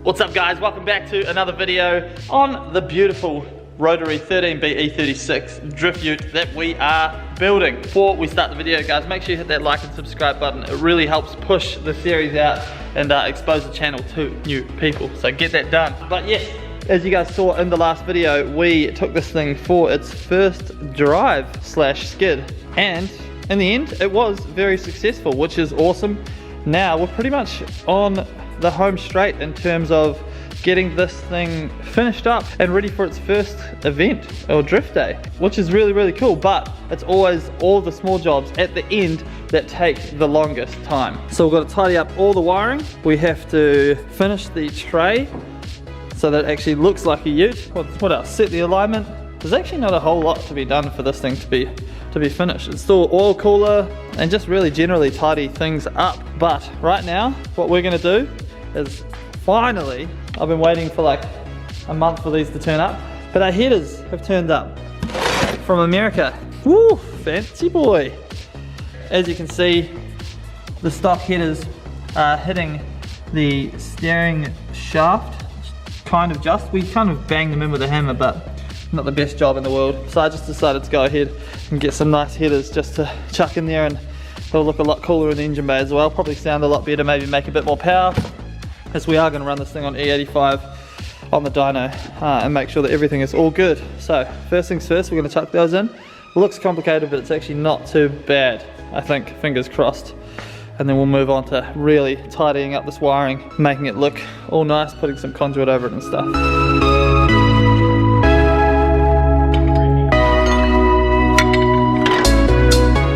What's up guys, welcome back to another video on the beautiful rotary 13B E36 drift ute that we are building. Before we start the video guys, make sure you hit that like and subscribe button. It really helps push the series out and expose the channel to new people, so get that done. But yes, as you guys saw in the last video, we took this thing for its first drive slash skid, and in the end it was very successful, which is awesome. Now we're pretty much on the home straight in terms of getting this thing finished up and ready for its first event or drift day, which is really cool. But it's always all the small jobs at the end that take the longest time. So we've got to tidy up all the wiring. We have to finish the tray so that it actually looks like a ute. What else? Set the alignment. There's actually not a whole lot to be done for this thing to be finished. Install oil cooler and just really generally tidy things up. But right now what we're going to do is finally, I've been waiting for like a month for these to turn up, but our headers have turned up from America. Woo, fancy boy. As you can see, the stock headers are hitting the steering shaft we kind of banged them in with a hammer, but not the best job in the world. So I just decided to go ahead and get some nice headers just to chuck in there, and it'll look a lot cooler in the engine bay as well. Probably sound a lot better, maybe make a bit more power, as we are going to run this thing on E35 on the dyno and make sure that everything is all good. So first things first, we're going to chuck those in. It looks complicated, but it's actually not too bad, I think, fingers crossed. And then we'll move on to really tidying up this wiring, making it look all nice, putting some conduit over it and stuff.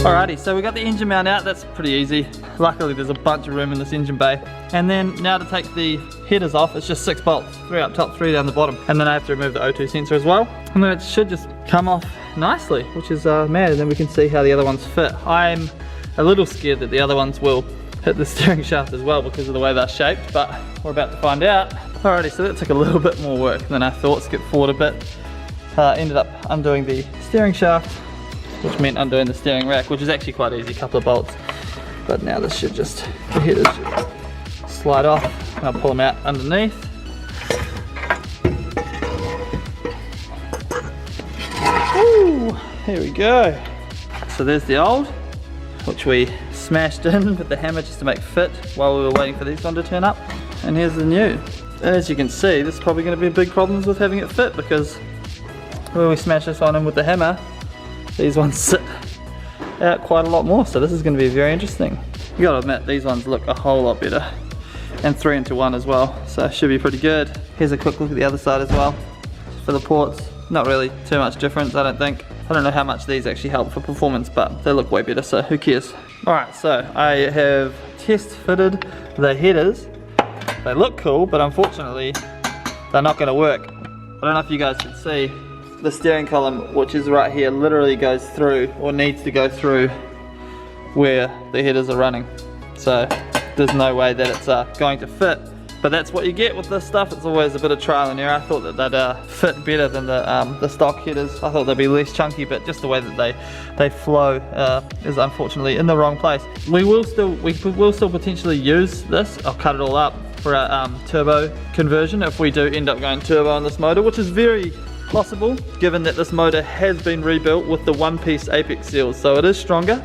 Alrighty, so we got the engine mount out. That's pretty easy. Luckily there's a bunch of room in this engine bay. And then now to take the headers off, it's just 6 bolts, 3 up top, 3 down the bottom. And then I have to remove the O2 sensor as well. And then it should just come off nicely, which is mad. And then we can see how the other ones fit. I'm a little scared that the other ones will hit the steering shaft as well because of the way they're shaped, but we're about to find out. Alrighty, so that took a little bit more work than I thought. Skip forward a bit. Ended up undoing the steering shaft, which meant undoing the steering rack, which is actually quite easy, a couple of bolts. But now this should just, the headers should slide off, and I'll pull them out underneath. Ooh, here we go. So there's the old, which we smashed in with the hammer just to make fit while we were waiting for these one to turn up. And here's the new. As you can see, this is probably going to be big problems with having it fit, because when we smash this one in with the hammer, these ones sit out quite a lot more, so this is going to be very interesting. You gotta admit, these ones look a whole lot better, and 3 into 1 as well, so it should be pretty good. Here's a quick look at the other side as well for the ports. Not really too much difference, I don't think. I don't know how much these actually help for performance, but they look way better, so who cares. Alright, so I have test fitted the headers. They look cool, but unfortunately they're not going to work. I don't know if you guys can see, the steering column, which is right here, literally goes through, or needs to go through, where the headers are running. So there's no way that it's going to fit. But that's what you get with this stuff. It's always a bit of trial and error. I thought that they'd fit better than the stock headers. I thought they'd be less chunky, but just the way that they flow is unfortunately in the wrong place. We will still potentially use this. I'll cut it all up for a turbo conversion if we do end up going turbo on this motor, which is very possible given that this motor has been rebuilt with the one-piece apex seals, so it is stronger.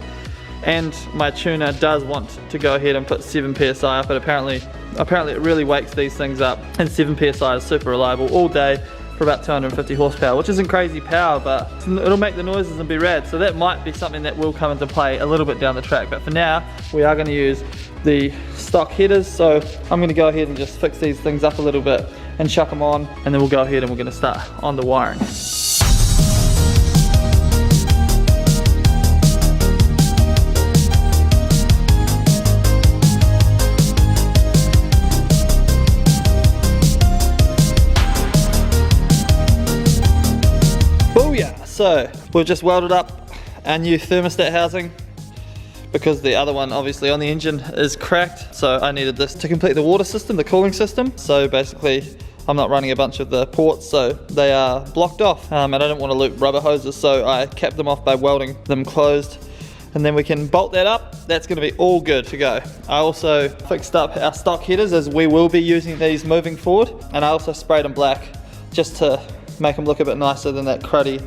And my tuner does want to go ahead and put 7 psi up, but apparently it really wakes these things up, and 7 psi is super reliable all day for about 250 horsepower, which isn't crazy power, but it'll make the noises and be rad. So that might be something that will come into play a little bit down the track, but for now we are going to use the stock headers. So I'm going to go ahead and just fix these things up a little bit and chuck them on, and then we'll go ahead and we're going to start on the wiring. So we've just welded up our new thermostat housing because the other one obviously on the engine is cracked, so I needed this to complete the water system, the cooling system. So basically I'm not running a bunch of the ports, so they are blocked off, and I don't want to loop rubber hoses, so I capped them off by welding them closed and then we can bolt that up. That's going to be all good to go. I also fixed up our stock headers, as we will be using these moving forward, and I also sprayed them black just to make them look a bit nicer than that cruddy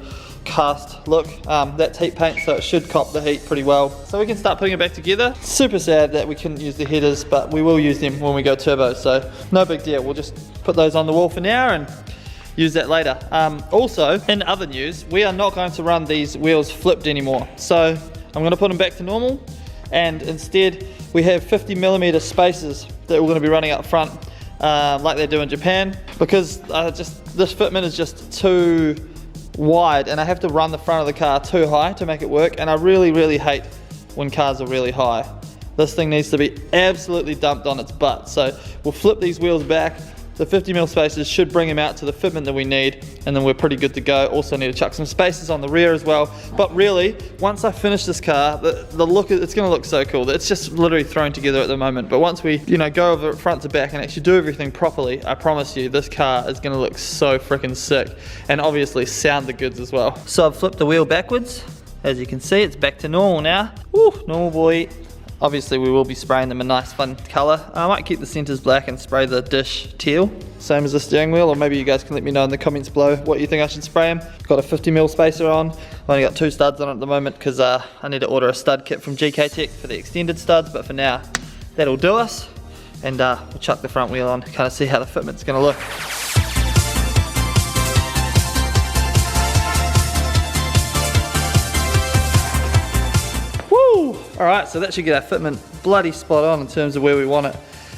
cast look. That's heat paint, so it should cop the heat pretty well. So we can start putting it back together. Super sad that we couldn't use the headers, but we will use them when we go turbo, so no big deal. We'll just put those on the wall for now and use that later. Also, in other news, we are not going to run these wheels flipped anymore. So I'm going to put them back to normal, and instead we have 50mm spacers that we're going to be running up front, like they do in Japan, because this fitment is just too wide, and I have to run the front of the car too high to make it work, and I really hate when cars are really high. This thing needs to be absolutely dumped on its butt. So we'll flip these wheels back. The 50mm spacers should bring them out to the fitment that we need, and then we're pretty good to go. Also need to chuck some spacers on the rear as well. But really, once I finish this car, the look, it's going to look so cool. It's just literally thrown together at the moment. But once we, go over front to back and actually do everything properly, I promise you, this car is going to look so freaking sick, and obviously sound the goods as well. So I've flipped the wheel backwards. As you can see, it's back to normal now. Woo, normal boy. Obviously we will be spraying them a nice fun colour. I might keep the centres black and spray the dish teal, same as the steering wheel, or maybe you guys can let me know in the comments below what you think I should spray them. Got a 50mm spacer on. I've only got 2 studs on it at the moment because I need to order a stud kit from GK Tech for the extended studs, but for now that'll do us, and we'll chuck the front wheel on, kind of see how the fitment's going to look. Alright, so that should get our fitment bloody spot on in terms of where we want it.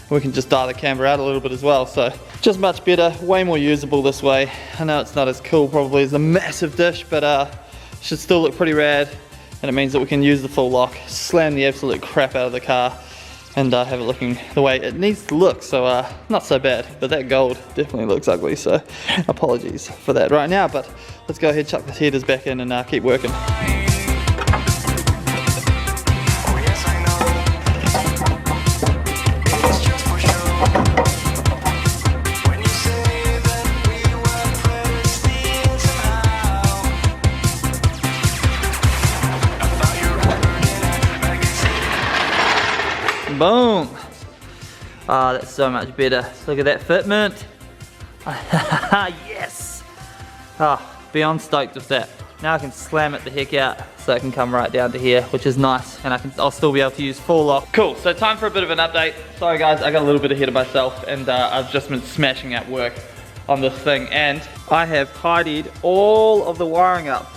We can just dial the camber out a little bit as well, so just much better, way more usable this way. I know it's not as cool probably as the massive dish, but should still look pretty rad, and it means that we can use the full lock, slam the absolute crap out of the car, and have it looking the way it needs to look. So not so bad, but that gold definitely looks ugly, so apologies for that right now. But let's go ahead, chuck the headers back in, and keep working. Boom! Ah, that's so much better. Look at that fitment. Yes! Ah, beyond stoked with that. Now I can slam it the heck out so it can come right down to here, which is nice, and I'll still be able to use full lock. Cool, so time for a bit of an update. Sorry guys, I got a little bit ahead of myself, and I've just been smashing out work on this thing, and I have tidied all of the wiring up.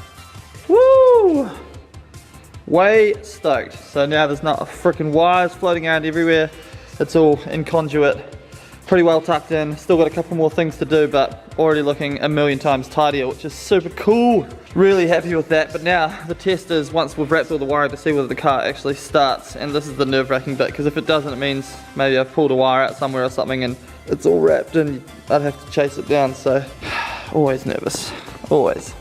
Woo! Way stoked. So now there's not freaking wires floating around everywhere. It's all in conduit, pretty well tucked in. Still got a couple more things to do, but already looking a million times tidier, which is super cool. Really happy with that. But now the test is, once we've wrapped all the wiring, to see whether the car actually starts. And this is the nerve-wracking bit, because if it doesn't, it means maybe I've pulled a wire out somewhere or something and it's all wrapped and I'd have to chase it down. So always nervous, always.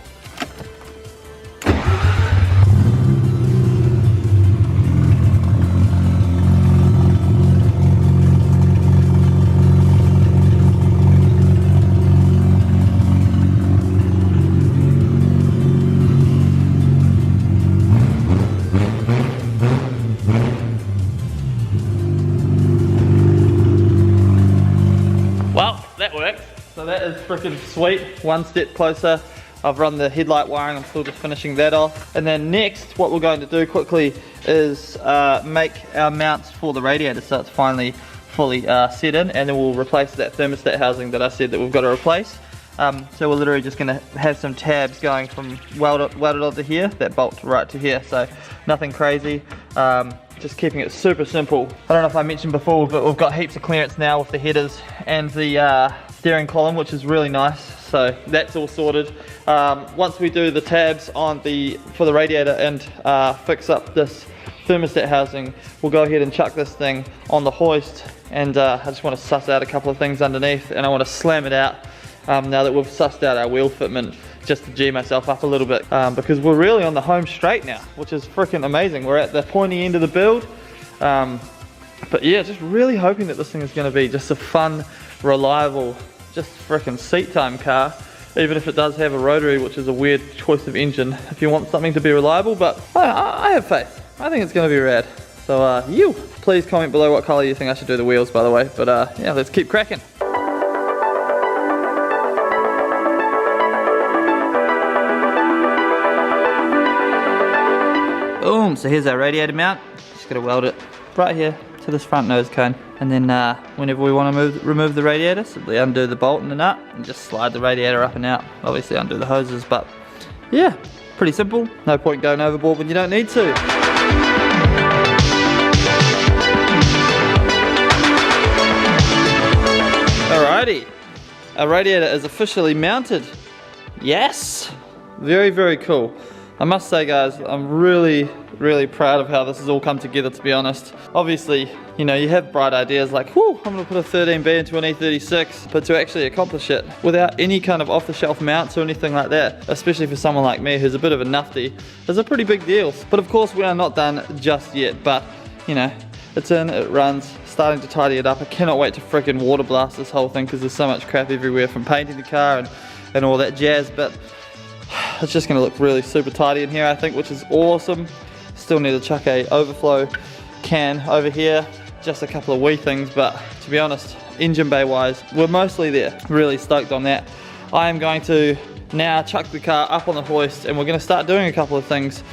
So that is freaking sweet. One step closer. I've run the headlight wiring, I'm still just finishing that off. And then next, what we're going to do quickly is make our mounts for the radiator, so it's finally fully set in, and then we'll replace that thermostat housing that I said that we've got to replace. So we're literally just going to have some tabs going from welded onto here, that bolt right to here, so nothing crazy. Just keeping it super simple. I don't know if I mentioned before, but we've got heaps of clearance now with the headers and the steering column, which is really nice. So that's all sorted. Once we do the tabs for the radiator and fix up this thermostat housing, we'll go ahead and chuck this thing on the hoist, and I just want to suss out a couple of things underneath, and I want to slam it out now that we've sussed out our wheel fitment, just to G myself up a little bit, because we're really on the home straight now, which is freaking amazing. We're at the pointy end of the build, but yeah, just really hoping that this thing is going to be just a fun, reliable, just freaking seat time car, even if it does have a rotary, which is a weird choice of engine if you want something to be reliable. But I have faith. I think it's gonna be rad. So please comment below what color you think I should do the wheels, by the way. But yeah, let's keep cracking. Boom, so here's our radiator mount. Just gotta weld it right here to this front nose cone. And then whenever we want to remove the radiator, simply undo the bolt and the nut and just slide the radiator up and out. Obviously undo the hoses, but yeah, pretty simple. No point going overboard when you don't need to. Alrighty, our radiator is officially mounted. Yes, very, very cool. I must say, guys, I'm really proud of how this has all come together, to be honest. Obviously, you know, you have bright ideas like, whoo, I'm gonna put a 13B into an E36, but to actually accomplish it without any kind of off-the-shelf mounts or anything like that, especially for someone like me who's a bit of a nufty, is a pretty big deal. But of course, we are not done just yet, but, you know, it's in, it runs, starting to tidy it up. I cannot wait to freaking water blast this whole thing because there's so much crap everywhere from painting the car and all that jazz, but it's just going to look really super tidy in here, I think, which is awesome. Still need to chuck a overflow can over here, just a couple of wee things, but to be honest, engine bay wise, we're mostly there. Really stoked on that. I am going to now chuck the car up on the hoist and we're going to start doing a couple of things.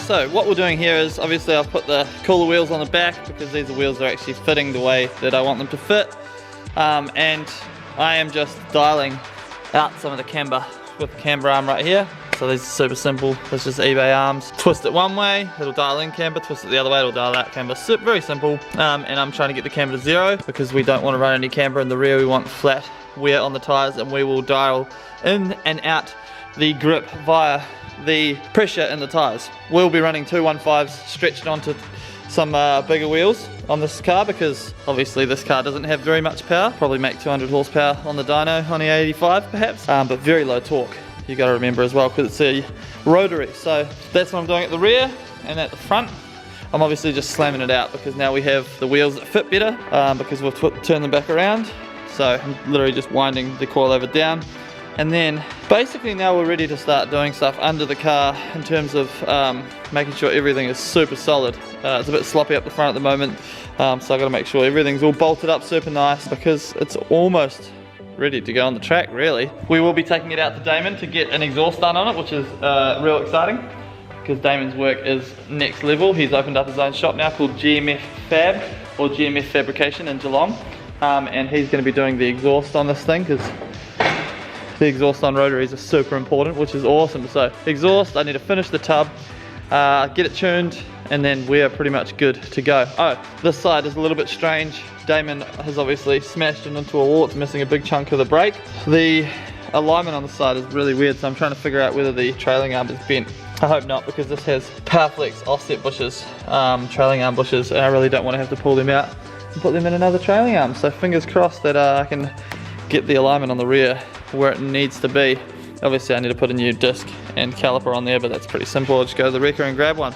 So what we're doing here is, obviously I've put the cooler wheels on the back because these wheels are actually fitting the way that I want them to fit. And I am just dialing out some of the camber with the camber arm right here. So these are super simple. It's just eBay arms. Twist it one way, it'll dial in camber. Twist it the other way, it'll dial out camber. Very simple. And I'm trying to get the camber to 0 because we don't want to run any camber in the rear. We want flat wear on the tires, and we will dial in and out the grip via the pressure in the tires. We'll be running 215s stretched onto some bigger wheels on this car because obviously this car doesn't have very much power. Probably make 200 horsepower on the dyno on the 85 perhaps, but very low torque. You got to remember as well because it's a rotary. So that's what I'm doing at the rear, and at the front I'm obviously just slamming it out because now we have the wheels that fit better because we've turned them back around. So I'm literally just winding the coilover down. And then basically now we're ready to start doing stuff under the car in terms of making sure everything is super solid. It's a bit sloppy up the front at the moment, so I've got to make sure everything's all bolted up super nice because it's almost ready to go on the track, really. We will be taking it out to Damon to get an exhaust done on it, which is real exciting because Damon's work is next level. He's opened up his own shop now called GMF Fab, or GMF Fabrication in Geelong, and he's going to be doing the exhaust on this thing because the exhaust on rotaries are super important, which is awesome. So exhaust, I need to finish the tub, get it tuned, and then we are pretty much good to go. Oh, this side is a little bit strange. Damon has obviously smashed it into a wall. It's missing a big chunk of the brake. The alignment on the side is really weird, so I'm trying to figure out whether the trailing arm is bent. I hope not, because this has Powerflex offset bushes, trailing arm bushes, and I really don't want to have to pull them out and put them in another trailing arm. So fingers crossed that I can get the alignment on the rear where it needs to be. Obviously I need to put a new disc and caliper on there, but that's pretty simple. I'll just go to the wrecker and grab one.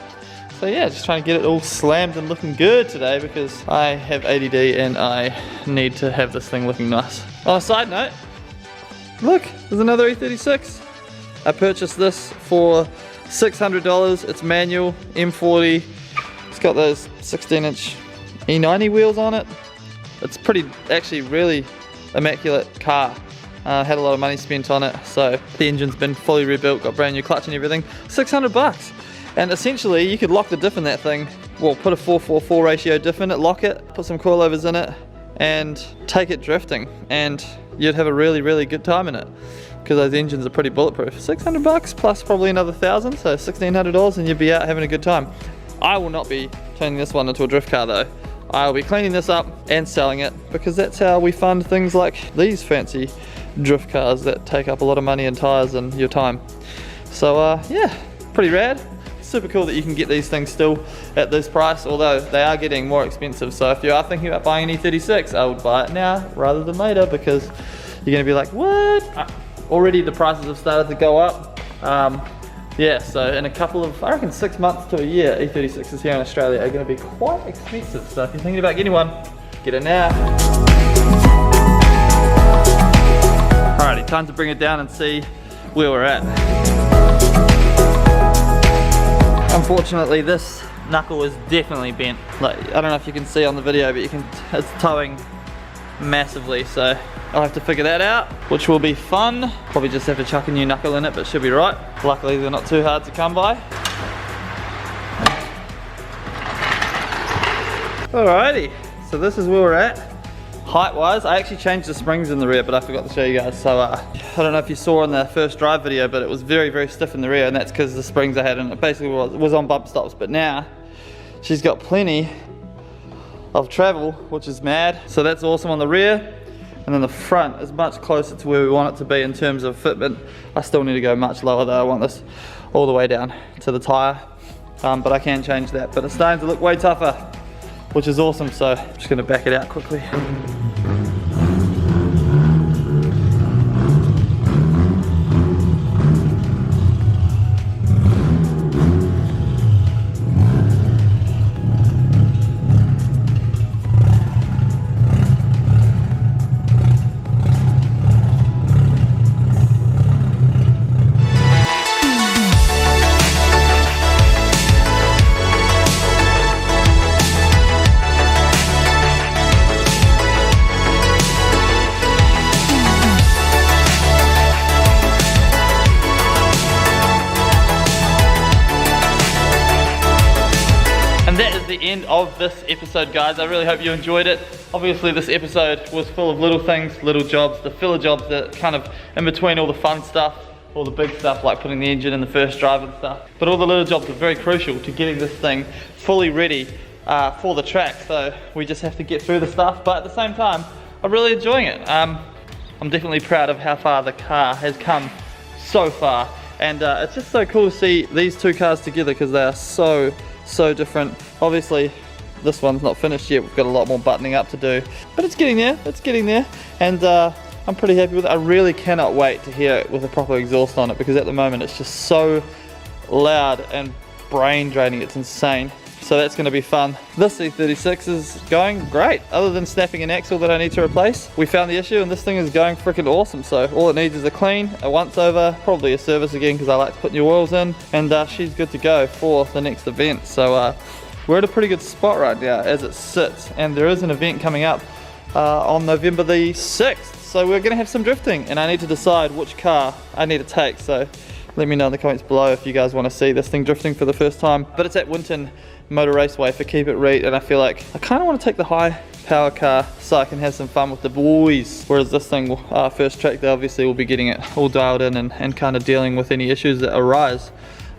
So yeah, just trying to get it all slammed and looking good today because I have ADD and I need to have this thing looking nice. On a side note, look, there's another E36. I purchased this for $600. It's manual, M40. It's got those 16-inch E90 wheels on it. It's pretty, actually really immaculate car. Had a lot of money spent on it, so the engine's been fully rebuilt, got brand new clutch and everything. 600 bucks. And essentially you could lock the diff in that thing. Well, put a 4:4:4 ratio diff in it, lock it, put some coilovers in it, and take it drifting. And you'd have a really, really good time in it. Because those engines are pretty bulletproof. 600 bucks plus probably another 1,000, so $1,600 and you'd be out having a good time. I will not be turning this one into a drift car though. I'll be cleaning this up and selling it, because that's how we fund things like these fancy drift cars that take up a lot of money and tires and your time. So yeah, pretty rad. Super cool that you can get these things still at this price, although they are getting more expensive. So if you are thinking about buying an E36, I would buy it now rather than later, because you're gonna be like, what? Already the prices have started to go up. Yeah, so in a couple of, I reckon 6 months to a year, E36s here in Australia are gonna be quite expensive. So if you're thinking about getting one, get it now. Alrighty, time to bring it down and see where we're at. Unfortunately, this knuckle is definitely bent. Like, I don't know if you can see on the video, but it's towing massively, so I'll have to figure that out, which will be fun. Probably just have to chuck a new knuckle in it, but should be right. Luckily, they're not too hard to come by. Alrighty, so this is where we're at. Height-wise, I actually changed the springs in the rear, but I forgot to show you guys. So I don't know if you saw in the first drive video, but it was very, very stiff in the rear, and that's because the springs I had in it basically was on bump stops. But now, she's got plenty of travel, which is mad. So that's awesome on the rear. And then the front is much closer to where we want it to be in terms of fitment. I still need to go much lower though. I want this all the way down to the tire, but I can change that. But it's starting to look way tougher, which is awesome. So I'm just gonna back it out quickly. That is the end of this episode, guys. I really hope you enjoyed it. Obviously this episode was full of little things, little jobs, the filler jobs that kind of in between all the fun stuff, all the big stuff like putting the engine in the first drive and stuff. But all the little jobs are very crucial to getting this thing fully ready for the track. So we just have to get through the stuff, but at the same time, I'm really enjoying it. I'm definitely proud of how far the car has come so far. And it's just so cool to see these two cars together, because they are so different. Obviously this one's not finished yet, we've got a lot more buttoning up to do, but it's getting there, and I'm pretty happy with it. I really cannot wait to hear it with a proper exhaust on it, because at the moment it's just so loud and brain draining, it's insane. So that's going to be fun. This E36 is going great, other than snapping an axle that I need to replace. We found the issue and this thing is going freaking awesome. So all it needs is a clean, a once over, probably a service again, because I like to put new oils in, and she's good to go for the next event. So we're at a pretty good spot right now as it sits, and there is an event coming up on November the 6th. So we're going to have some drifting, and I need to decide which car I need to take. So let me know in the comments below if you guys want to see this thing drifting for the first time. But it's at Winton Motor Raceway for Keep It Reet, and I feel like I kind of want to take the high power car so I can have some fun with the boys. Whereas this thing, first track, they obviously will be getting it all dialed in and kind of dealing with any issues that arise.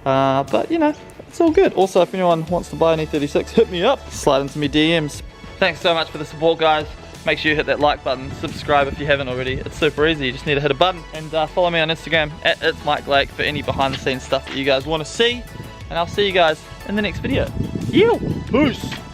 But you know, it's all good. Also, if anyone wants to buy an E36, hit me up, slide into me DMs. Thanks so much for the support, guys. Make sure you hit that like button, subscribe if you haven't already. It's super easy, you just need to hit a button, and follow me on Instagram at It's Mike Lake for any behind the scenes stuff that you guys want to see. And I'll see you guys in the next video. Yeah, peace.